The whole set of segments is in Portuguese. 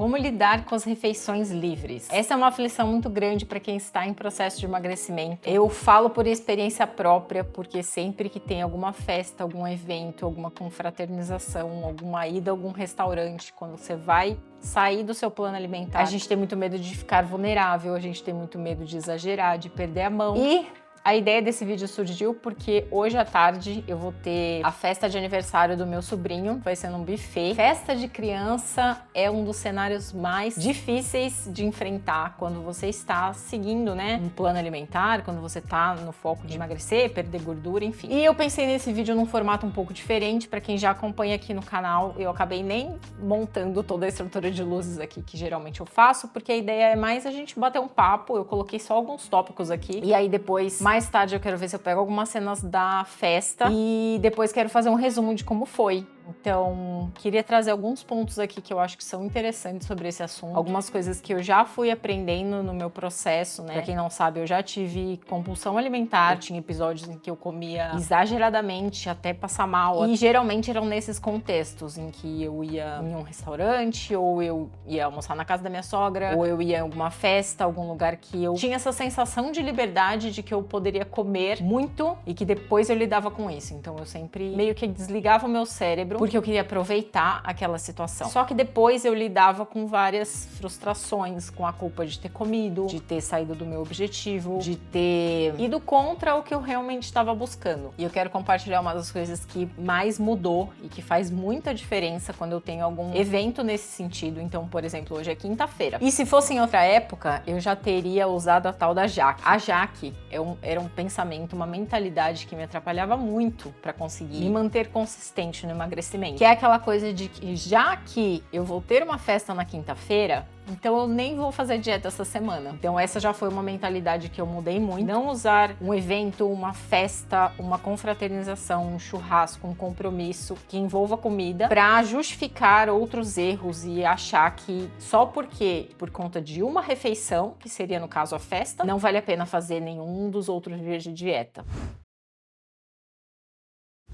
Como lidar com as refeições livres? Essa é uma aflição muito grande para quem está em processo de emagrecimento. Eu falo por experiência própria, porque sempre que tem alguma festa, algum evento, alguma confraternização, alguma ida a algum restaurante, quando você vai sair do seu plano alimentar, a gente tem muito medo de ficar vulnerável, a gente tem muito medo de exagerar, de perder a mão. E a ideia desse vídeo surgiu porque hoje à tarde eu vou ter a festa de aniversário do meu sobrinho, vai ser num buffet. Festa de criança é um dos cenários mais difíceis de enfrentar quando você está seguindo, né, um plano alimentar, quando você tá no foco de emagrecer, perder gordura, enfim. E eu pensei nesse vídeo num formato um pouco diferente. Para quem já acompanha aqui no canal, eu acabei nem montando toda a estrutura de luzes aqui que geralmente eu faço, porque a ideia é mais a gente bater um papo. Eu coloquei só alguns tópicos aqui e aí depois, mais tarde, eu quero ver se eu pego algumas cenas da festa e depois quero fazer um resumo de como foi. Então, queria trazer alguns pontos aqui que eu acho que são interessantes sobre esse assunto. Algumas coisas que eu já fui aprendendo no meu processo, né? Pra quem não sabe, eu já tive compulsão alimentar. Eu tinha episódios em que eu comia exageradamente, até passar mal. E geralmente eram nesses contextos em que eu ia em um restaurante, ou eu ia almoçar na casa da minha sogra, ou eu ia em alguma festa, algum lugar que eu tinha essa sensação de liberdade, de que eu poderia comer muito e que depois eu lidava com isso. Então eu sempre meio que desligava o meu cérebro porque eu queria aproveitar aquela situação. Só que depois eu lidava com várias frustrações, com a culpa de ter comido, de ter saído do meu objetivo, de ter ido contra o que eu realmente estava buscando. E eu quero compartilhar uma das coisas que mais mudou e que faz muita diferença quando eu tenho algum evento nesse sentido. Então, por exemplo, hoje é quinta-feira. E se fosse em outra época, eu já teria usado a tal da Jaque. A Jaque era um pensamento, uma mentalidade que me atrapalhava muito para conseguir me manter consistente no emagrecimento. Que é aquela coisa de que, já que eu vou ter uma festa na quinta-feira, então eu nem vou fazer dieta essa semana. Então essa já foi uma mentalidade que eu mudei muito. Não usar um evento, uma festa, uma confraternização, um churrasco, um compromisso que envolva comida para justificar outros erros e achar que só porque, por conta de uma refeição, que seria no caso a festa, não vale a pena fazer nenhum dos outros dias de dieta.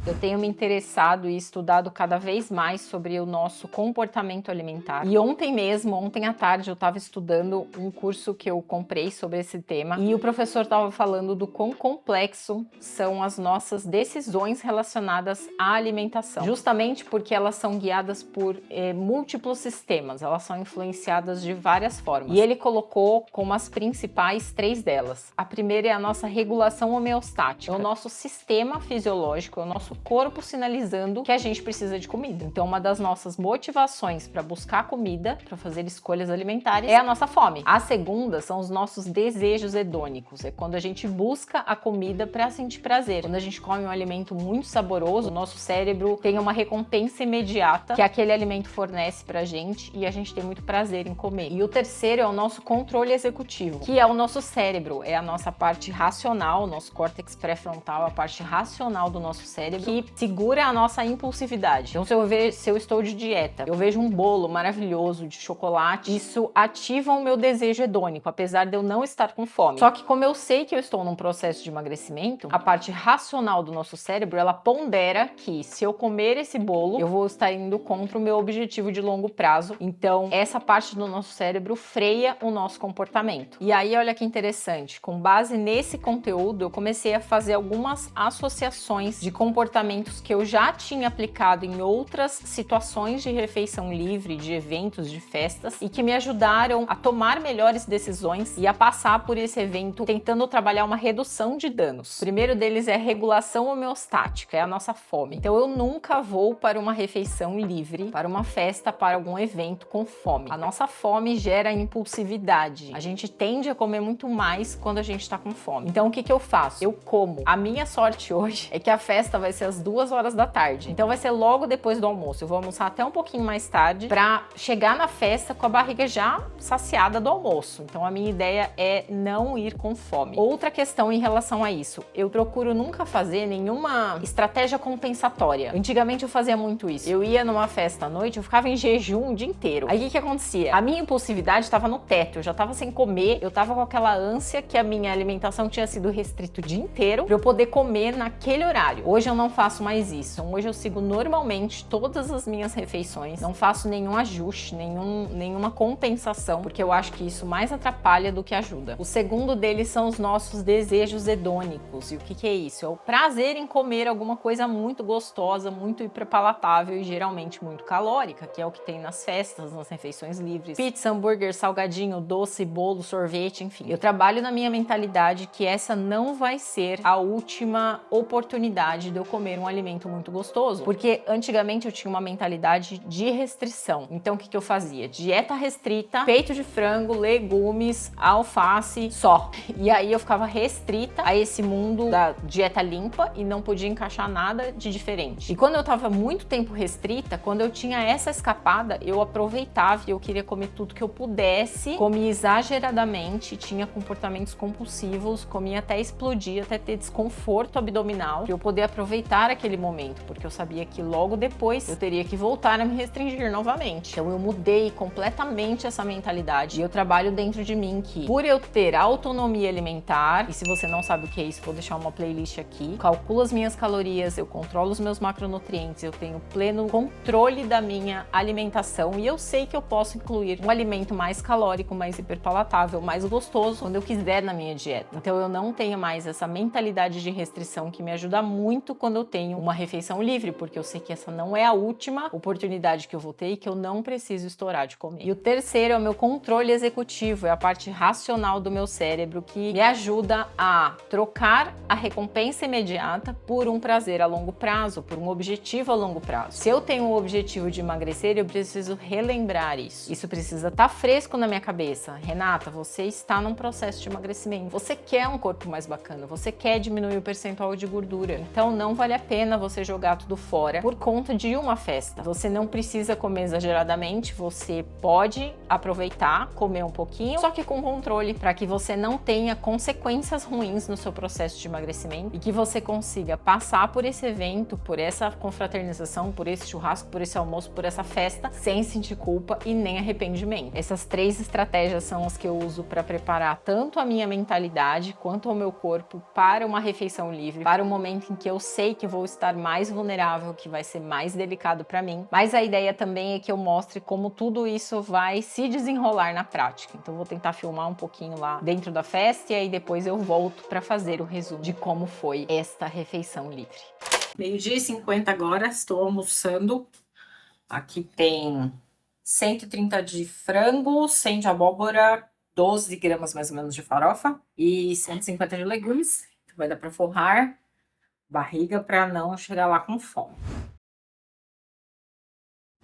Eu tenho me interessado e estudado cada vez mais sobre o nosso comportamento alimentar. E ontem à tarde, eu estava estudando um curso que eu comprei sobre esse tema e o professor estava falando do quão complexo são as nossas decisões relacionadas à alimentação. Justamente porque elas são guiadas por múltiplos sistemas, elas são influenciadas de várias formas. E ele colocou como as principais 3 delas. A primeira é a nossa regulação homeostática. É o nosso sistema fisiológico, é o nosso corpo sinalizando que a gente precisa de comida. Então, uma das nossas motivações para buscar comida, para fazer escolhas alimentares, é a nossa fome. A segunda são os nossos desejos hedônicos. É quando a gente busca a comida para sentir prazer. Quando a gente come um alimento muito saboroso, o nosso cérebro tem uma recompensa imediata que aquele alimento fornece pra gente e a gente tem muito prazer em comer. E o terceiro é o nosso controle executivo, que é o nosso cérebro, é a nossa parte racional, o nosso córtex pré-frontal, a parte racional do nosso cérebro, que segura a nossa impulsividade. Então, se eu estou de dieta, eu vejo um bolo maravilhoso de chocolate, isso ativa o meu desejo hedônico, apesar de eu não estar com fome. Só que como eu sei que eu estou num processo de emagrecimento, a parte racional do nosso cérebro, ela pondera que se eu comer esse bolo, eu vou estar indo contra o meu objetivo de longo prazo. Então, essa parte do nosso cérebro freia o nosso comportamento. E aí, olha que interessante, com base nesse conteúdo, eu comecei a fazer algumas associações de comportamentos que eu já tinha aplicado em outras situações de refeição livre, de eventos, de festas, e que me ajudaram a tomar melhores decisões e a passar por esse evento tentando trabalhar uma redução de danos. O primeiro deles é regulação homeostática, é a nossa fome. Então eu nunca vou para uma refeição livre, para uma festa, para algum evento com fome. A nossa fome gera impulsividade. A gente tende a comer muito mais quando a gente está com fome. Então o que eu faço? Eu como. A minha sorte hoje é que a festa vai ser às 2 horas da tarde. Então vai ser logo depois do almoço. Eu vou almoçar até um pouquinho mais tarde pra chegar na festa com a barriga já saciada do almoço. Então a minha ideia é não ir com fome. Outra questão em relação a isso, eu procuro nunca fazer nenhuma estratégia compensatória. Antigamente eu fazia muito isso. Eu ia numa festa à noite, eu ficava em jejum o dia inteiro. Aí o que acontecia? A minha impulsividade estava no teto, eu já estava sem comer, eu estava com aquela ânsia que a minha alimentação tinha sido restrita o dia inteiro pra eu poder comer naquele horário. Hoje eu não não faço mais isso. Então, hoje eu sigo normalmente todas as minhas refeições, não faço nenhum ajuste, nenhuma compensação, porque eu acho que isso mais atrapalha do que ajuda. O segundo deles são os nossos desejos hedônicos. E o que é isso? É o prazer em comer alguma coisa muito gostosa, muito hiperpalatável e geralmente muito calórica, que é o que tem nas festas, nas refeições livres. Pizza, hambúrguer, salgadinho, doce, bolo, sorvete, enfim. Eu trabalho na minha mentalidade que essa não vai ser a última oportunidade de eu comer um alimento muito gostoso, porque antigamente eu tinha uma mentalidade de restrição. Então o que eu fazia? Dieta restrita, peito de frango, legumes, alface, só. E aí eu ficava restrita a esse mundo da dieta limpa e não podia encaixar nada de diferente. E quando eu tava muito tempo restrita, quando eu tinha essa escapada, eu aproveitava e eu queria comer tudo que eu pudesse, comia exageradamente, tinha comportamentos compulsivos, comia até explodir, até ter desconforto abdominal, para eu poder aproveitar aquele momento, porque eu sabia que logo depois eu teria que voltar a me restringir novamente. Então eu mudei completamente essa mentalidade e eu trabalho dentro de mim que, por eu ter autonomia alimentar, e se você não sabe o que é isso, vou deixar uma playlist aqui, calculo as minhas calorias, eu controlo os meus macronutrientes, eu tenho pleno controle da minha alimentação e eu sei que eu posso incluir um alimento mais calórico, mais hiperpalatável, mais gostoso quando eu quiser na minha dieta. Então eu não tenho mais essa mentalidade de restrição que me ajuda muito quando eu tenho uma refeição livre, porque eu sei que essa não é a última oportunidade que eu vou ter e que eu não preciso estourar de comer. E o terceiro é o meu controle executivo, é a parte racional do meu cérebro que me ajuda a trocar a recompensa imediata por um prazer a longo prazo, por um objetivo a longo prazo. Se eu tenho o objetivo de emagrecer, eu preciso relembrar isso. Isso precisa estar fresco na minha cabeça. Renata, você está num processo de emagrecimento. Você quer um corpo mais bacana, você quer diminuir o percentual de gordura. Então não vale a pena você jogar tudo fora por conta de uma festa. Você não precisa comer exageradamente, você pode aproveitar, comer um pouquinho, só que com controle, para que você não tenha consequências ruins no seu processo de emagrecimento e que você consiga passar por esse evento, por essa confraternização, por esse churrasco, por esse almoço, por essa festa, sem sentir culpa e nem arrependimento. Essas 3 estratégias são as que eu uso para preparar tanto a minha mentalidade quanto o meu corpo para uma refeição livre, para o momento em que eu sei que vou estar mais vulnerável, que vai ser mais delicado para mim. Mas a ideia também é que eu mostre como tudo isso vai se desenrolar na prática. Então vou tentar filmar um pouquinho lá dentro da festa e aí depois eu volto para fazer o resumo de como foi esta refeição livre. 12h50 agora, estou almoçando. Aqui tem 130 de frango, 100 de abóbora, 12 gramas mais ou menos de farofa e 150 de legumes. Então vai dar para forrar barriga para não chegar lá com fome.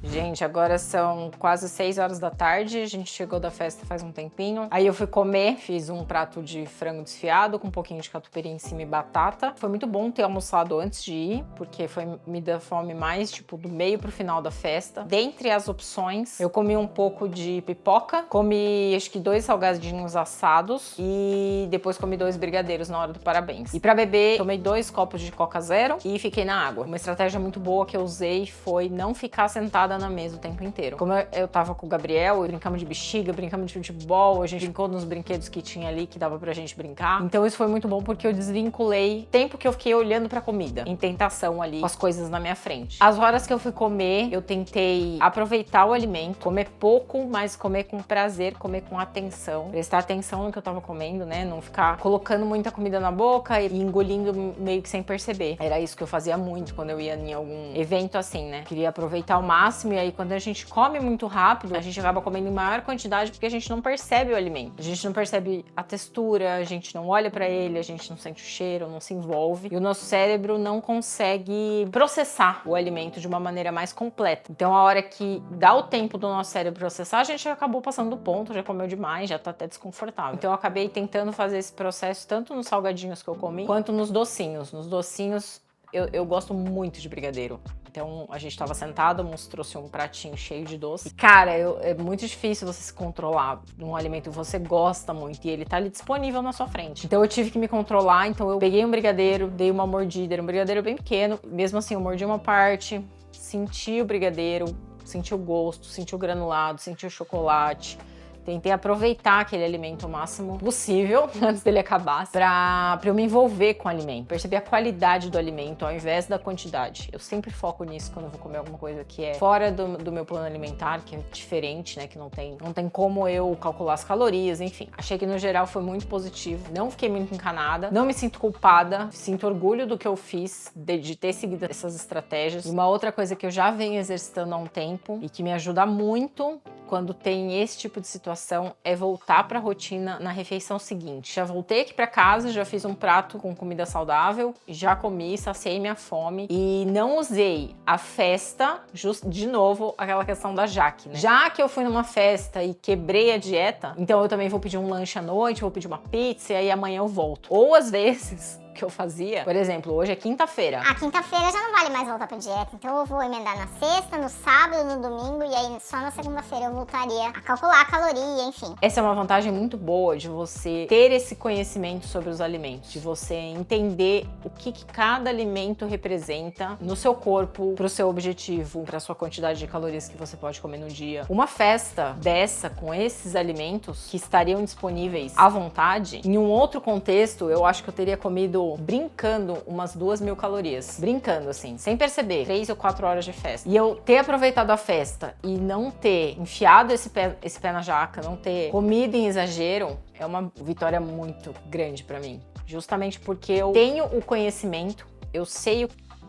Gente, agora são quase 6 horas da tarde, a gente chegou da festa faz um tempinho. Aí eu fui comer, fiz um prato de frango desfiado com um pouquinho de catupiry em cima e batata. Foi muito bom ter almoçado antes de ir, porque me deu fome mais, tipo, do meio pro final da festa. Dentre as opções, eu comi um pouco de pipoca, comi acho que 2 salgadinhos assados e depois comi 2 brigadeiros na hora do parabéns. E pra beber, tomei 2 copos de Coca Zero e fiquei na água. Uma estratégia muito boa que eu usei foi não ficar sentada na mesa o tempo inteiro. Como eu tava com o Gabriel, brincamos de bexiga, brincamos de futebol, a gente brincou nos brinquedos que tinha ali que dava pra gente brincar. Então isso foi muito bom porque eu desvinculei o tempo que eu fiquei olhando pra comida, em tentação ali com as coisas na minha frente. As horas que eu fui comer, eu tentei aproveitar o alimento, comer pouco, mas comer com prazer, comer com atenção, prestar atenção no que eu tava comendo, né? Não ficar colocando muita comida na boca e engolindo meio que sem perceber. Era isso que eu fazia muito quando eu ia em algum evento assim, né? Queria aproveitar ao máximo. E aí quando a gente come muito rápido, a gente acaba comendo em maior quantidade porque a gente não percebe o alimento. A gente não percebe a textura, a gente não olha pra ele, a gente não sente o cheiro, não se envolve. E o nosso cérebro não consegue processar o alimento de uma maneira mais completa. Então a hora que dá o tempo do nosso cérebro processar, a gente acabou passando do ponto, já comeu demais, já tá até desconfortável. Então eu acabei tentando fazer esse processo tanto nos salgadinhos que eu comi, quanto nos docinhos. Nos docinhos, eu gosto muito de brigadeiro. Então, a gente tava sentado, a moça trouxe um pratinho cheio de doce. E, cara, é muito difícil você se controlar num alimento que você gosta muito e ele tá ali disponível na sua frente. Então, eu tive que me controlar. Então, eu peguei um brigadeiro, dei uma mordida. Era um brigadeiro bem pequeno. Mesmo assim, eu mordi uma parte, senti o brigadeiro, senti o gosto, senti o granulado, senti o chocolate. Tentei aproveitar aquele alimento o máximo possível antes dele acabar, pra eu me envolver com o alimento, perceber a qualidade do alimento ao invés da quantidade. Eu sempre foco nisso quando eu vou comer alguma coisa que é fora do meu plano alimentar, que é diferente, né, que não tem como eu calcular as calorias, enfim. Achei que no geral foi muito positivo, não fiquei muito encanada, não me sinto culpada, sinto orgulho do que eu fiz, de ter seguido essas estratégias. E uma outra coisa que eu já venho exercitando há um tempo e que me ajuda muito quando tem esse tipo de situação é voltar para a rotina na refeição seguinte. Já voltei aqui para casa, já fiz um prato com comida saudável, já comi, saciei minha fome e não usei a festa, de novo, aquela questão da Jaque, né? Já que eu fui numa festa e quebrei a dieta, então eu também vou pedir um lanche à noite, vou pedir uma pizza e aí amanhã eu volto. Ou às vezes que eu fazia, por exemplo, hoje é quinta-feira. A quinta-feira já não vale mais voltar pra dieta, então eu vou emendar na sexta, no sábado, no domingo e aí só na segunda-feira eu voltaria a calcular a caloria, enfim. Essa é uma vantagem muito boa de você ter esse conhecimento sobre os alimentos, de você entender o que cada alimento representa no seu corpo, pro seu objetivo, pra sua quantidade de calorias que você pode comer no dia. Uma festa dessa, com esses alimentos que estariam disponíveis à vontade, em um outro contexto, eu acho que eu teria comido brincando umas 2.000 calorias. Brincando, assim, sem perceber. 3 ou 4 horas de festa. E eu ter aproveitado a festa e não ter enfiado esse pé na jaca, não ter comido em exagero, é uma vitória muito grande pra mim. Justamente porque eu tenho o conhecimento, eu sei o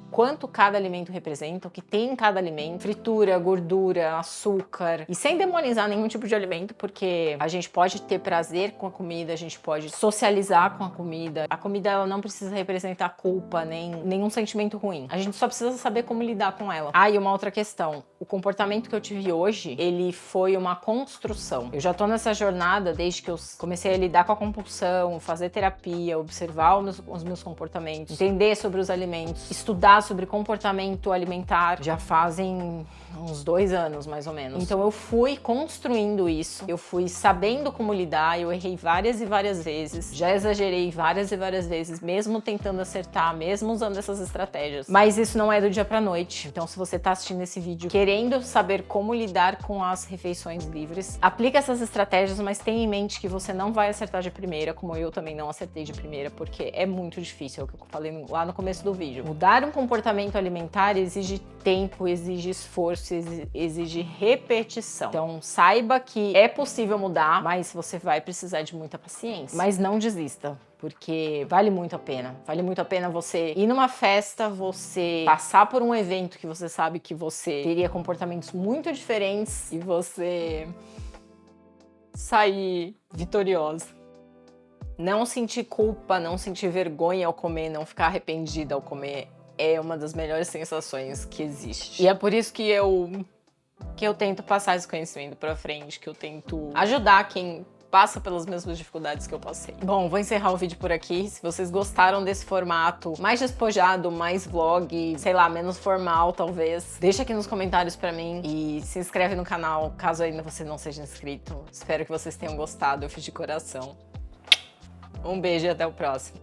quanto cada alimento representa, o que tem em cada alimento, fritura, gordura, açúcar, e sem demonizar nenhum tipo de alimento, porque a gente pode ter prazer com a comida, a gente pode socializar com a comida ela não precisa representar culpa, nem nenhum sentimento ruim, a gente só precisa saber como lidar com ela. Ah, e uma outra questão, o comportamento que eu tive hoje, ele foi uma construção. Eu já tô nessa jornada desde que eu comecei a lidar com a compulsão, fazer terapia, observar os meus comportamentos, entender sobre os alimentos, estudar sobre comportamento alimentar, já fazem uns 2 anos, mais ou menos. Então eu fui construindo isso, eu fui sabendo como lidar, eu errei várias e várias vezes, já exagerei várias e várias vezes, mesmo tentando acertar, mesmo usando essas estratégias. Mas isso não é do dia pra noite. Então se você tá assistindo esse vídeo querendo saber como lidar com as refeições livres, aplica essas estratégias, mas tenha em mente que você não vai acertar de primeira, como eu também não acertei de primeira, porque é muito difícil, é o que eu falei lá no começo do vídeo. Mudar um comportamento alimentar exige tempo, exige esforço, exige repetição. Então saiba que é possível mudar, mas você vai precisar de muita paciência. Mas não desista, porque vale muito a pena. Vale muito a pena você ir numa festa, você passar por um evento que você sabe que você teria comportamentos muito diferentes e você sair vitoriosa. Não sentir culpa, não sentir vergonha ao comer, não ficar arrependida ao comer é uma das melhores sensações que existe. E é por isso que eu tento passar esse conhecimento pra frente, que eu tento ajudar quem passa pelas mesmas dificuldades que eu passei. Bom, vou encerrar o vídeo por aqui. Se vocês gostaram desse formato mais despojado, mais vlog, sei lá, menos formal talvez, deixa aqui nos comentários pra mim e se inscreve no canal caso ainda você não seja inscrito. Espero que vocês tenham gostado, eu fiz de coração. Um beijo e até o próximo.